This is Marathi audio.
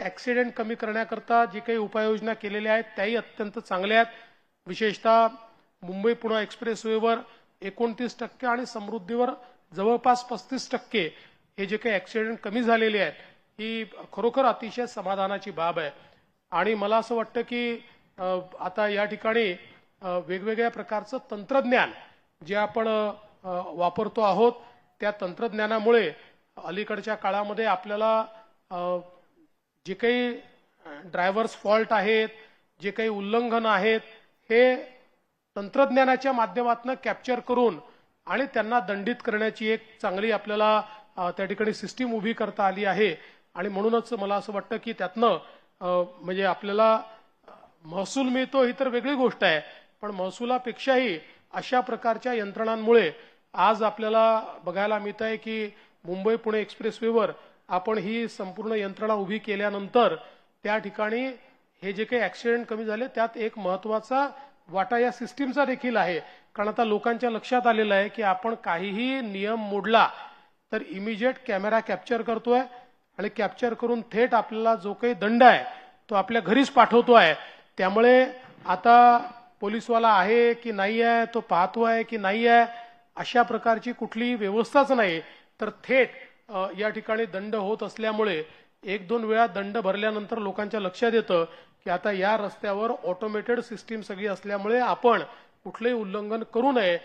ऍक्सिडेंट कमी करण्याकरता जी काही उपाययोजना केलेल्या आहेत त्याही अत्यंत चांगल्या आहेत। विशेषतः मुंबई पुणे एक्सप्रेसवेवर 29% आणि समृद्धीवर जवळपास 35% हे जे काही ऍक्सिडेंट कमी झालेले आहेत ही खरोखर अतिशय समाधानाची बाब आहे। आणि मला असं वाटतं की आता या ठिकाणी वेगवेगळ्या प्रकारचं तंत्रज्ञान जे आपण वापरतो आहोत त्या तंत्रज्ञानामुळे अलीकडच्या काळामध्ये आपल्याला जे काही ड्रायव्हर्स फॉल्ट आहेत, जे काही उल्लंघन आहेत, हे तंत्रज्ञानाच्या माध्यमातून कॅप्चर करून आणि त्यांना दंडित करण्याची एक चांगली आपल्याला त्या ठिकाणी सिस्टीम उभी करता आली आहे। आणि म्हणूनच मला असं वाटतं की त्यातनं म्हणजे आपल्याला महसूल मिळतो ही तर वेगळी गोष्ट आहे, पण महसुलापेक्षाही अशा प्रकारच्या यंत्रणांमुळे आज आपल्याला बघायला मिळत आहे की मुंबई पुणे एक्सप्रेसवेवर आपण ही संपूर्ण यंत्रणा उभी केल्यानंतर त्या ठिकाणी हे जे काही ऍक्सिडेंट कमी झाले त्यात एक महत्त्वाचा वाटा या सिस्टीमचा देखील आहे। कारण आता लोकांच्या लक्षात आलेलं आहे की आपण काहीही नियम मोडला तर इमिजिएट कॅमेरा कॅप्चर करतोय आणि कॅप्चर करून थेट आपल्याला जो काही दंड आहे तो आपल्या घरीच पाठवतोय। त्यामुळे आता पोलीसवाला आहे की नाही आहे, तो पाहतोय की नाही आहे, अशा प्रकारची कुठलीही व्यवस्थाच नाही, तर थेट या ठिकाणी दंड होत असल्यामुळे एक दोन वेळा दंड भरल्यानंतर लोकांच्या लक्षात येतं की आता या रस्त्यावर ऑटोमेटेड सिस्टीम सगळी असल्यामुळे आपण कुठलेही उल्लंघन करू नये